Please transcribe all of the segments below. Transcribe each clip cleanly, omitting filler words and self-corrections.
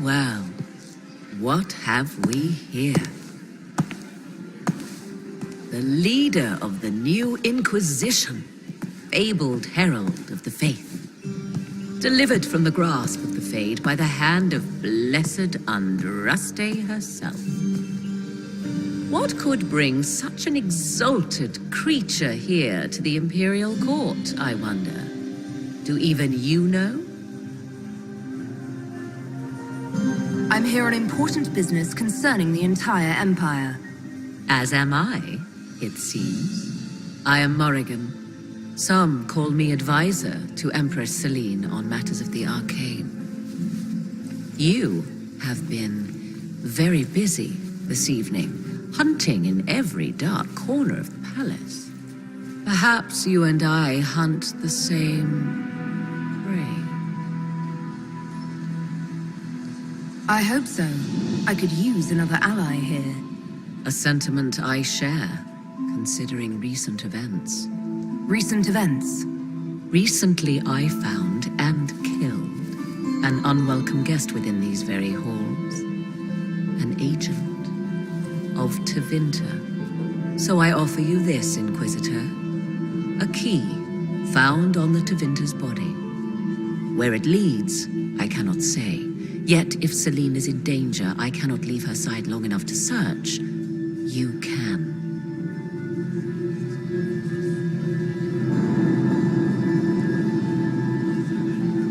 well. What have we here? The leader of the new Inquisition, fabled herald of the faith. Delivered from the grasp of the Fade by the hand of blessed Andraste herself. What could bring such an exalted creature here to the Imperial Court, I wonder? Do even you know? I'm here on important business concerning the entire Empire. As am I, it seems. I am Morrigan. Some call me advisor to Empress Celine on matters of the arcane. You have been very busy this evening, hunting in every dark corner of the palace. Perhaps you and I hunt the same prey. I hope so. I could use another ally here. A sentiment I share, considering recent events. Recent events? Recently I found and killed an unwelcome guest within these very halls. An agent of Tevinter. So I offer you this, Inquisitor. A key found on the Tevinter's body. Where it leads, I cannot say. Yet if Celine is in danger, I cannot leave her side long enough to search. You can.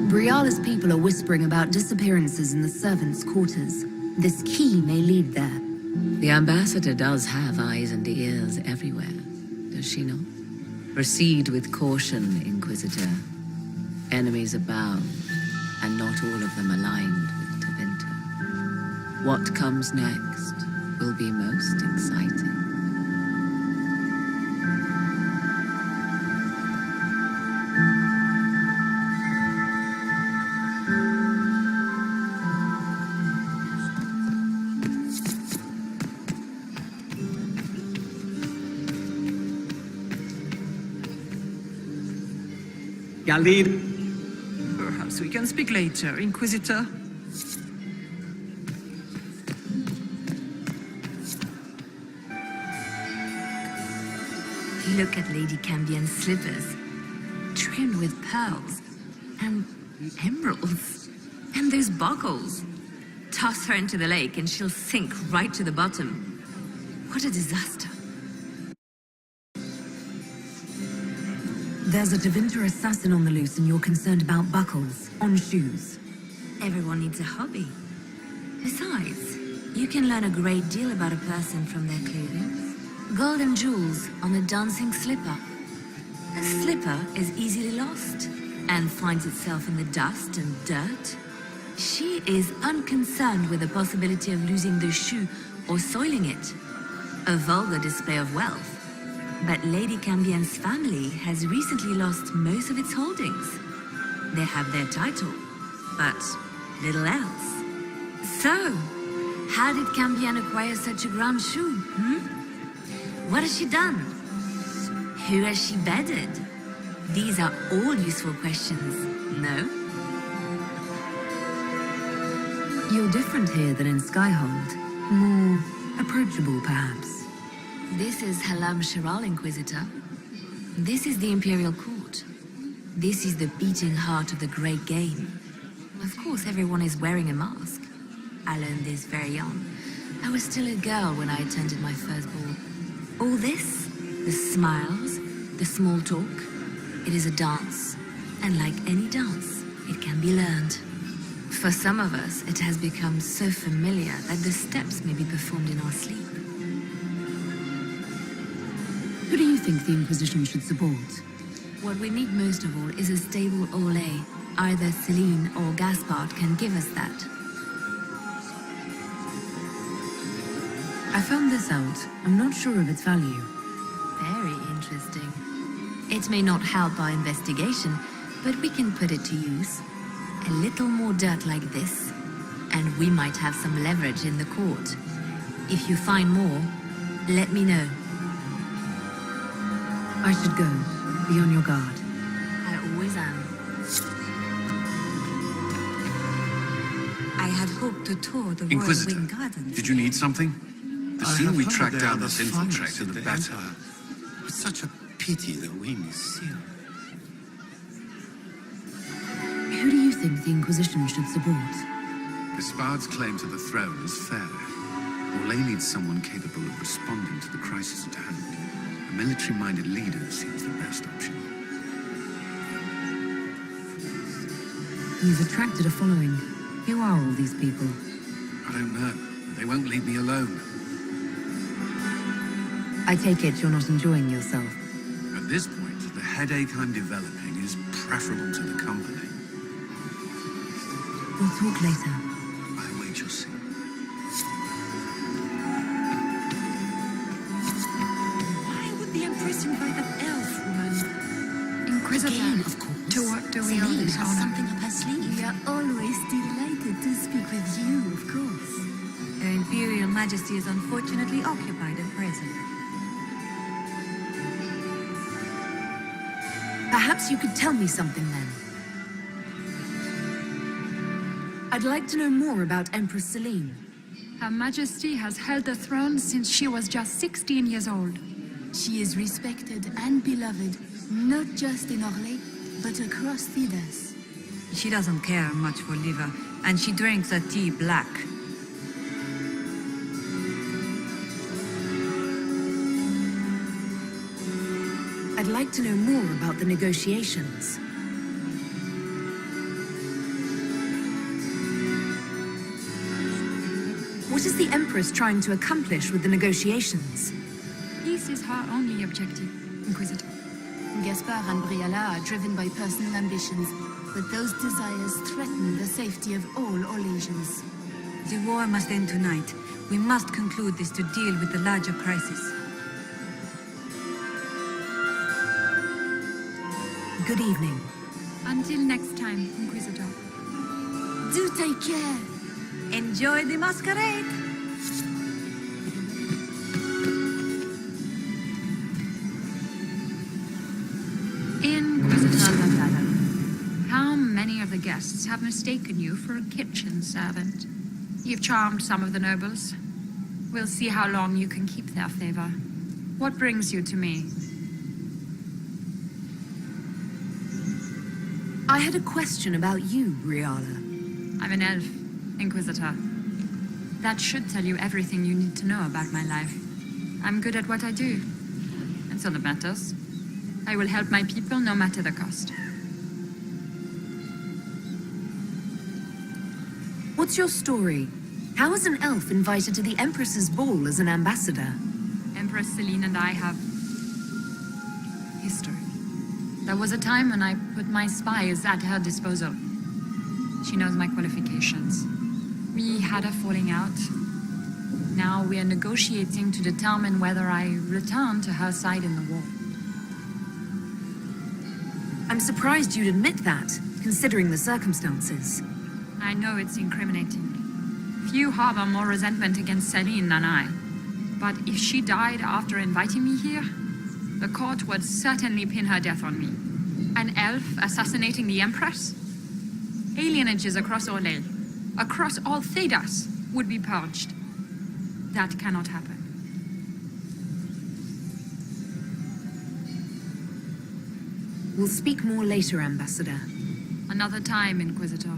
Briala's people are whispering about disappearances in the servants' quarters. This key may lead there. The ambassador does have eyes and ears everywhere, does she not? Proceed with caution, Inquisitor. Enemies abound, and not all of them aligned with Tevinter. What comes next will be most exciting. Galid. Perhaps we can speak later, Inquisitor. Look at Lady Cambien's slippers, trimmed with pearls and emeralds. And those buckles. Toss her into the lake and she'll sink right to the bottom. What a disaster. There's a Tevinter assassin on the loose and you're concerned about buckles on shoes. Everyone needs a hobby. Besides, you can learn a great deal about a person from their clothing. Gold and jewels on a dancing slipper. A slipper is easily lost and finds itself in the dust and dirt. She is unconcerned with the possibility of losing the shoe or soiling it. A vulgar display of wealth. But Lady Cambien's family has recently lost most of its holdings. They have their title, but little else. So, how did Cambien acquire such a grand shoe, What has she done? Who has she bedded? These are all useful questions, no? You're different here than in Skyhold. More approachable, perhaps. This is Halam Shiral, Inquisitor. This is the Imperial Court. This is the beating heart of the great game. Of course, everyone is wearing a mask. I learned this very young. I was still a girl when I attended my first ball. All this, the smiles, the small talk, it is a dance. And like any dance, it can be learned. For some of us, it has become so familiar that the steps may be performed in our sleep. Who do you think the Inquisition should support? What we need most of all is a stable Olay. Either Celine or Gaspard can give us that. I found this out. I'm not sure of its value. Very interesting. It may not help our investigation, but we can put it to use. A little more dirt like this, and we might have some leverage in the court. If you find more, let me know. I should go. Be on your guard. I always am. I had hoped to tour the Royal Inquisitor, Wing Gardens. did you need something? The I sooner have we heard track they are down the this finest infiltrator, in the the better. empire. It's such a pity the wing is sealed. Who do you think the Inquisition should support? Gaspard's claim to the throne is fair. Orlais needs someone capable of responding to the crisis at hand. A military-minded leader seems the best option. You've attracted a following. Who are all these people? I don't know. They won't leave me alone. I take it you're not enjoying yourself. At this point, the headache I'm developing is preferable to the company. We'll talk later. I await your signal. Why would the Empress invite an elf woman? Inquisitor, Again, of course. to what do we owe Celine this has honor? something up her sleeve. We are always delighted to speak with you, of course. Her Imperial Majesty is unfortunately occupied at present. Perhaps you could tell me something then. I'd like to know more about Empress Celine. Her Majesty has held the throne since she was just 16 years old. She is respected and beloved, not just in Orlais, but across Thedas. She doesn't care much for liver, and she drinks her tea black. I'd like to know more about the negotiations. What is the Empress trying to accomplish with the negotiations? Peace is her only objective, Inquisitor. Gaspard and Briala are driven by personal ambitions, but those desires threaten the safety of all Orlesians. The war must end tonight. We must conclude this to deal with the larger crisis. Good evening. Until next time, Inquisitor. Do take care. Enjoy the masquerade. Inquisitor, how many of the guests have mistaken you for a kitchen servant? You've charmed some of the nobles. We'll see how long you can keep their favor. What brings you to me? I had a question about you, Briala. I'm an elf, Inquisitor. That should tell you everything you need to know about my life. I'm good at what I do. That's all that matters. I will help my people no matter the cost. What's your story? How is an elf invited to the Empress's ball as an ambassador? Empress Celine and I have history. There was a time when I put my spies at her disposal. She knows my qualifications. We had a falling out. Now we are negotiating to determine whether I return to her side in the war. I'm surprised you'd admit that, considering the circumstances. I know it's incriminating. Few harbor more resentment against Celine than I. But if she died after inviting me here, the court would certainly pin her death on me. An elf assassinating the Empress? Alienages across Orlais, across all Thedas, would be purged. That cannot happen. We'll speak more later, Ambassador. Another time, Inquisitor.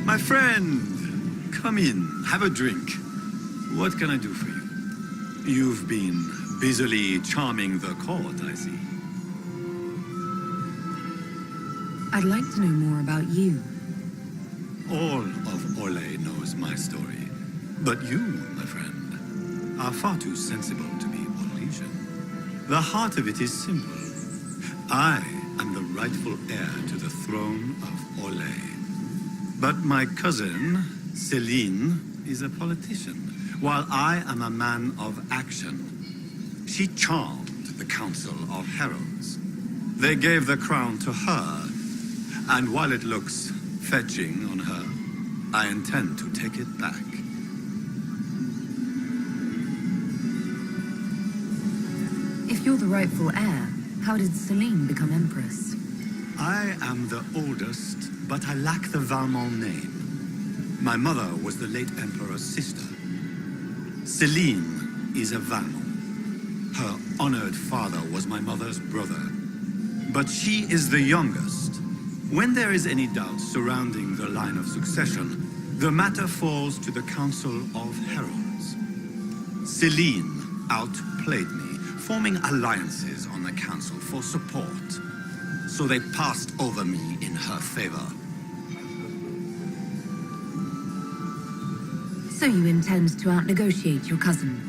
My friend, come in, have a drink. What can I do for you? You've been busily charming the court, I see. I'd like to know more about you. All of Orlais knows my story. But you, my friend, are far too sensible to be Orlesian. The heart of it is simple. I am the rightful heir to the throne of Orlais. But my cousin, Celine, is a politician, while I am a man of action. She charmed the Council of Heralds. They gave the crown to her, and while it looks fetching on her, I intend to take it back. If you're the rightful heir, how did Celine become empress? I am the oldest, but I lack the Valmont name. My mother was the late emperor's sister. Celine is a Valmont. Her honored father was my mother's brother. But she is the youngest. When there is any doubt surrounding the line of succession, the matter falls to the Council of Heralds. Celine outplayed me, forming alliances on the council for support. So they passed over me in her favor. So you intend to out-negotiate your cousin?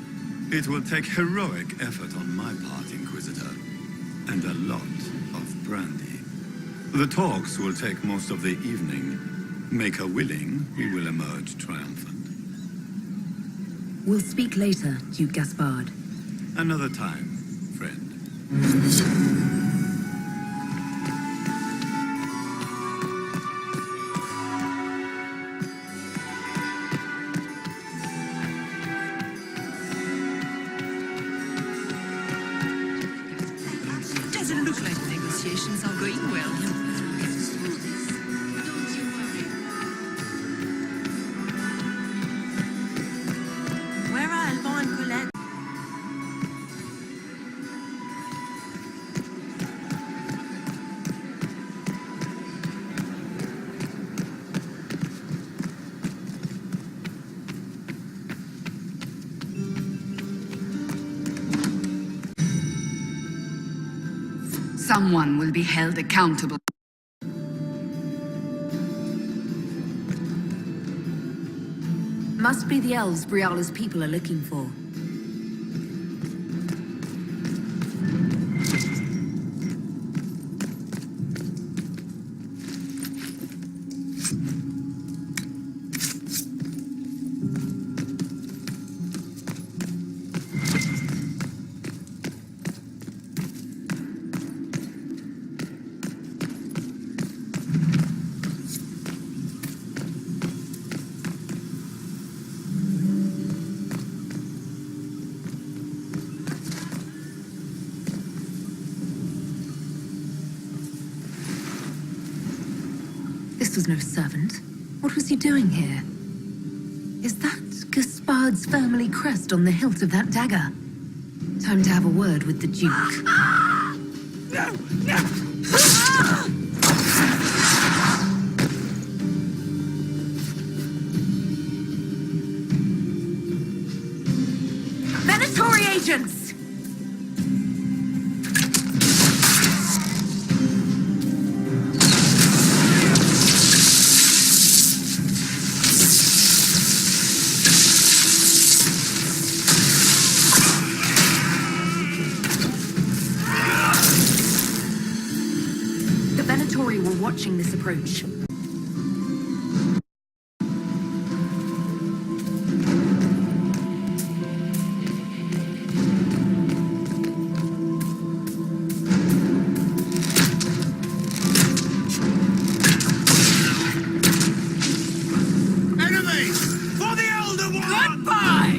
It will take heroic effort on my part, Inquisitor, and a lot of brandy. The talks will take most of the evening. Make her willing, we will emerge triumphant. We'll speak later, Duke Gaspard. Another time, friend. Doesn't look like negotiations are going well. Where are Alban and Colette? Someone will be held accountable. Must be the elves Briala's people are looking for. This was no servant. What was he doing here? Is that Gaspard's family crest on the hilt of that dagger? Time to have a word with the Duke. Venatori agents! Watching this approach. Enemy! For the Elder One! Goodbye!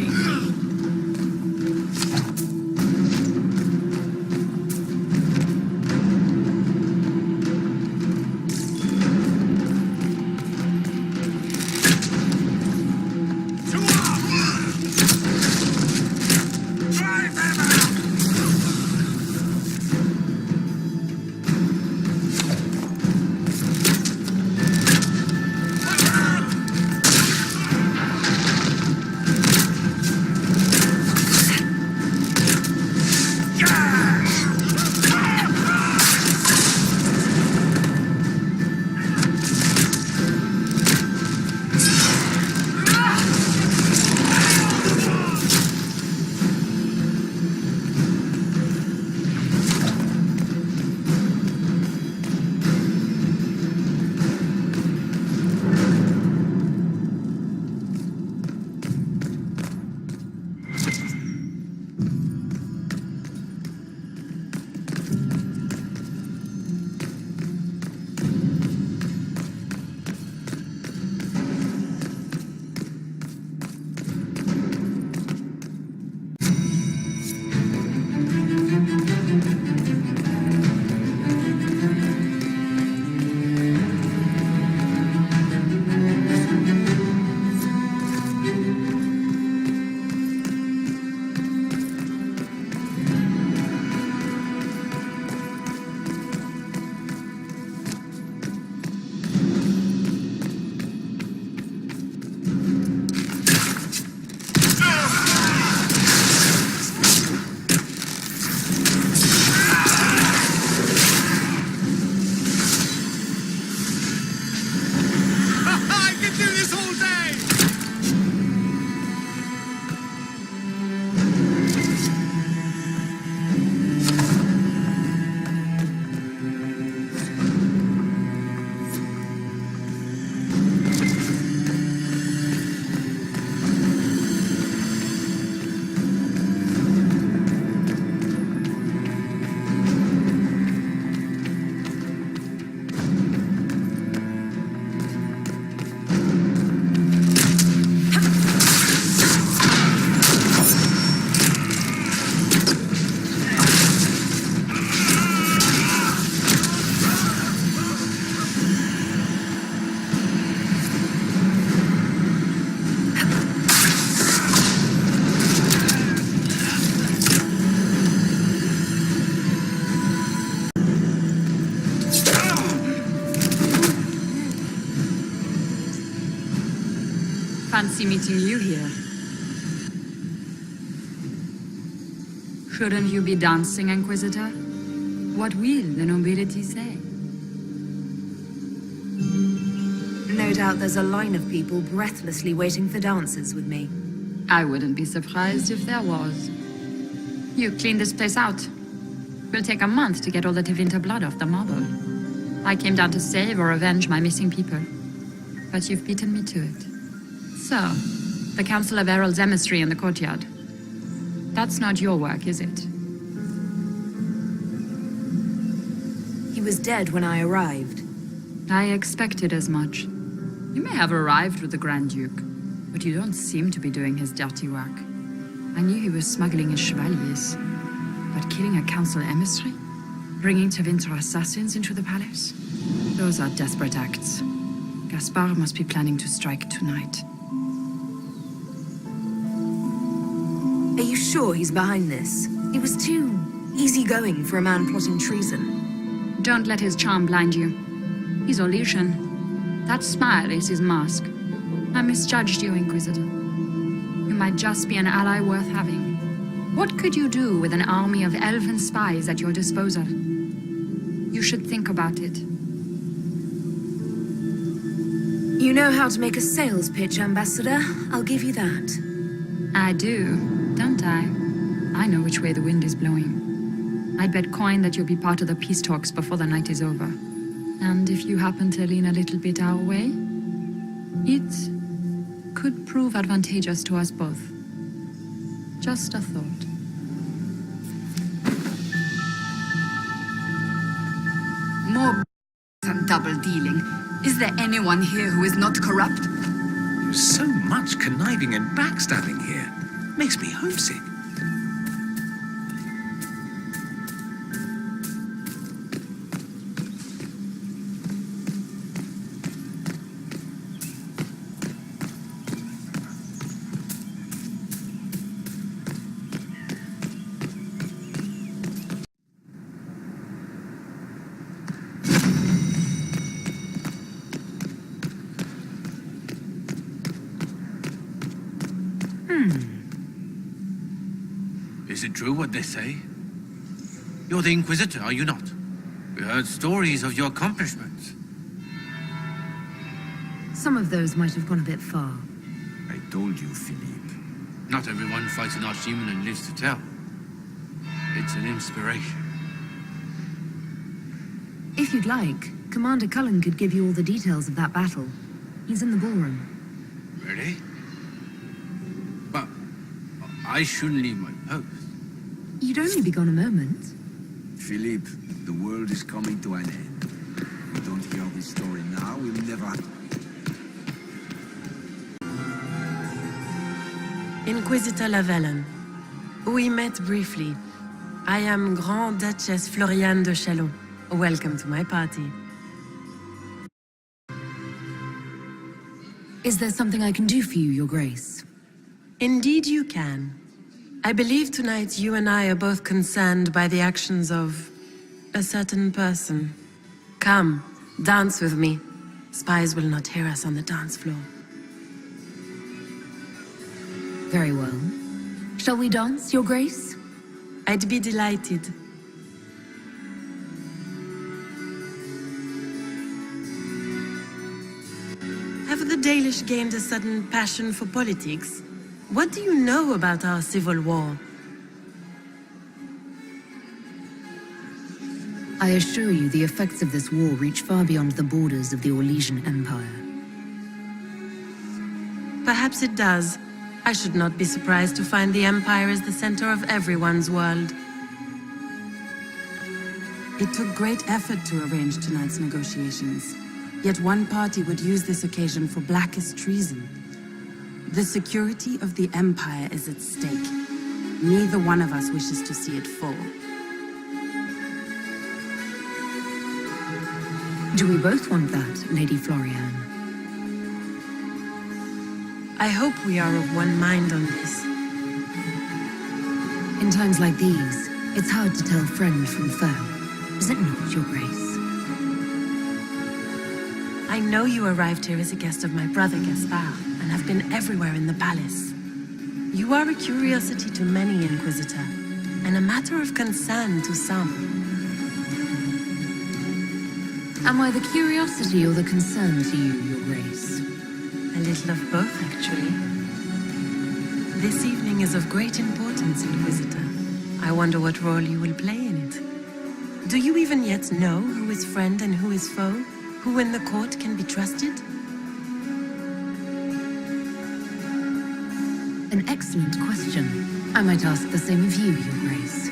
fancy meeting you here. Shouldn't you be dancing, Inquisitor? What will the nobility say? No doubt there's a line of people breathlessly waiting for dances with me. I wouldn't be surprised if there was. You cleaned this place out. Will take a month to get all the Tevinter blood off the marble. I came down to save or avenge my missing people. But you've beaten me to it. So, the Council of Errol's emissary in the courtyard. That's not your work, is it? He was dead when I arrived. I expected as much. You may have arrived with the Grand Duke, but you don't seem to be doing his dirty work. I knew he was smuggling his chevaliers, but killing a council emissary? Bringing Tevinter assassins into the palace? Those are desperate acts. Gaspard must be planning to strike tonight. Are you sure he's behind this? He was too easygoing for a man plotting treason. Don't let his charm blind you. He's Orlesian. That smile is his mask. I misjudged you, Inquisitor. You might just be an ally worth having. What could you do with an army of elven spies at your disposal? You should think about it. You know how to make a sales pitch, Ambassador. I'll give you that. I do, don't I? I know which way the wind is blowing. I'd bet coin that you'll be part of the peace talks before the night is over. And if you happen to lean a little bit our way, it could prove advantageous to us both. Just a thought. More and double dealing. Is there anyone here who is not corrupt? There's so much conniving and backstabbing here. Makes me homesick. Is it true what they say? You're the Inquisitor, are you not? We heard stories of your accomplishments. Some of those might have gone a bit far. I told you, Philippe. Not everyone fights an archdemon and lives to tell. It's an inspiration. If you'd like, Commander Cullen could give you all the details of that battle. He's in the ballroom. Really? But I shouldn't leave my post. You'd only be gone a moment. Philippe, the world is coming to an end. If we don't hear this story now, we'll never have to. Inquisitor Lavellen. We met briefly. I am Grand Duchess Florianne de Chalon. Welcome to my party. Is there something I can do for you, Your Grace? Indeed you can. I believe tonight you and I are both concerned by the actions of a certain person. Come, dance with me. Spies will not hear us on the dance floor. Very well. Shall we dance, Your Grace? I'd be delighted. Have the Dalish gained a sudden passion for politics? What do you know about our civil war? I assure you the effects of this war reach far beyond the borders of the Orlesian Empire. Perhaps it does. I should not be surprised to find the Empire is the center of everyone's world. It took great effort to arrange tonight's negotiations. Yet one party would use this occasion for blackest treason. The security of the Empire is at stake. Neither one of us wishes to see it fall. Do we both want that, Lady Florianne? I hope we are of one mind on this. In times like these, it's hard to tell friend from foe. Is it not, Your Grace? I know you arrived here as a guest of my brother Gaspard, and have been everywhere in the palace. You are a curiosity to many, Inquisitor, and a matter of concern to some. Am I the curiosity or the concern to you, Your Grace? A little of both, actually. This evening is of great importance, Inquisitor. I wonder what role you will play in it. Do you even yet know who is friend and who is foe? Who in the court can be trusted? An excellent question. I might ask the same of you, Your Grace.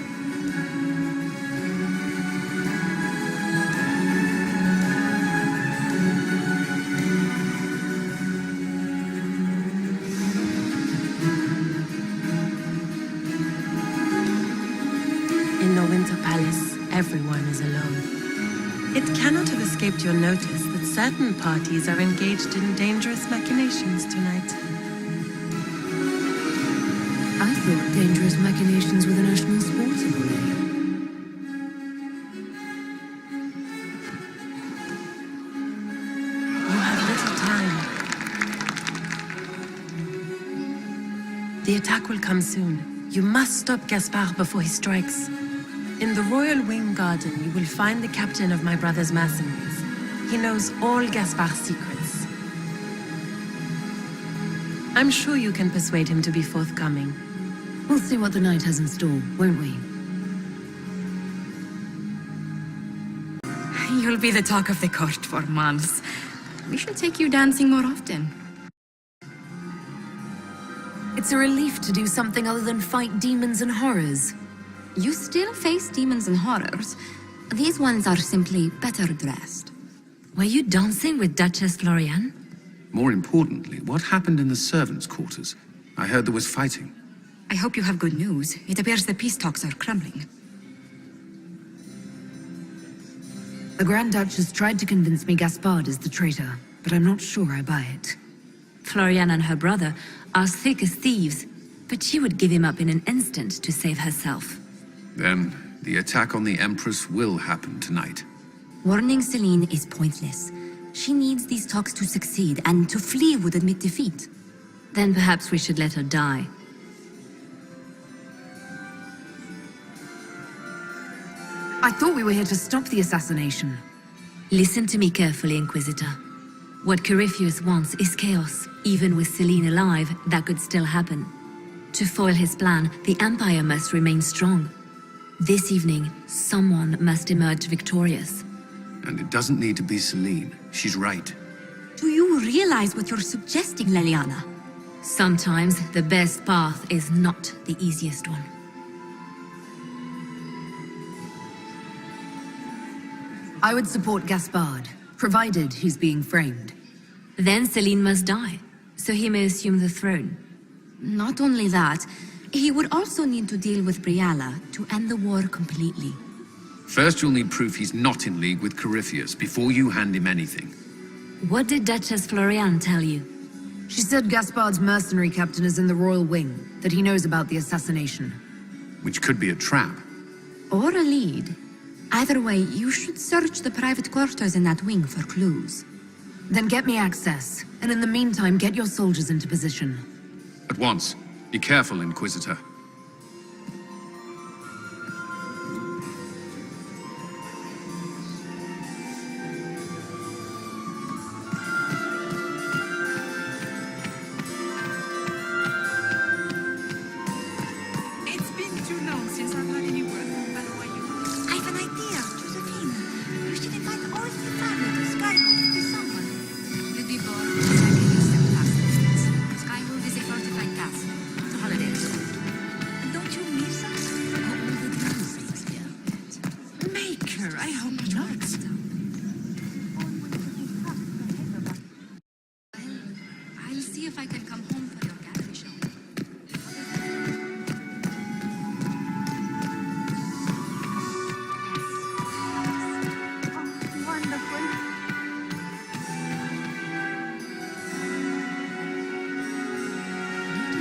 In the Winter Palace, everyone is alone. It cannot have escaped your notice that certain parties are engaged in dangerous machinations tonight. I thought dangerous machinations were the national sport of Olay. You have little time. The attack will come soon. You must stop Gaspard before he strikes. In the Royal Wing Garden, you will find the captain of my brother's mercenaries. He knows all Gaspard's secrets. I'm sure you can persuade him to be forthcoming. We'll see what the night has in store, won't we? You'll be the talk of the court for months. We should take you dancing more often. It's a relief to do something other than fight demons and horrors. You still face demons and horrors. These ones are simply better dressed. Were you dancing with Duchess Florianne? More importantly, what happened in the servants' quarters? I heard there was fighting. I hope you have good news. It appears the peace talks are crumbling. The Grand Duchess tried to convince me Gaspard is the traitor, but I'm not sure I buy it. Florianne and her brother are thick as thieves, but she would give him up in an instant to save herself. Then, the attack on the Empress will happen tonight. Warning Celine is pointless. She needs these talks to succeed, and to flee would admit defeat. Then perhaps we should let her die. I thought we were here to stop the assassination. Listen to me carefully, Inquisitor. What Corypheus wants is chaos. Even with Celine alive, that could still happen. To foil his plan, the Empire must remain strong. This evening, someone must emerge victorious. And it doesn't need to be Celine. She's right. Do you realize what you're suggesting, Leliana? Sometimes the best path is not the easiest one. I would support Gaspard, provided he's being framed. Then Celine must die, so he may assume the throne. Not only that, he would also need to deal with Briala to end the war completely. First, you'll need proof he's not in league with Corypheus before you hand him anything. What did Duchess Florianne tell you? She said Gaspard's mercenary captain is in the royal wing, that he knows about the assassination. Which could be a trap. Or a lead. Either way, you should search the private quarters in that wing for clues. Then get me access, and in the meantime, get your soldiers into position. At once. Be careful, Inquisitor. It's been too long since I've heard any word from Briala. I have an idea, Josephine. You should invite all the family to Skyhold this summer. You'd be bored with the second past. Skyhold is a fortified castle, not a holiday resort. Don't you miss us? All the music here. Maker, I hope not. Well, I'll see if I can come home for your gallery show.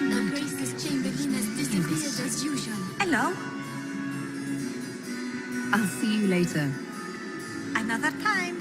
The Grace's Chamberlain has disappeared as usual. Hello. I'll see you later. Another time.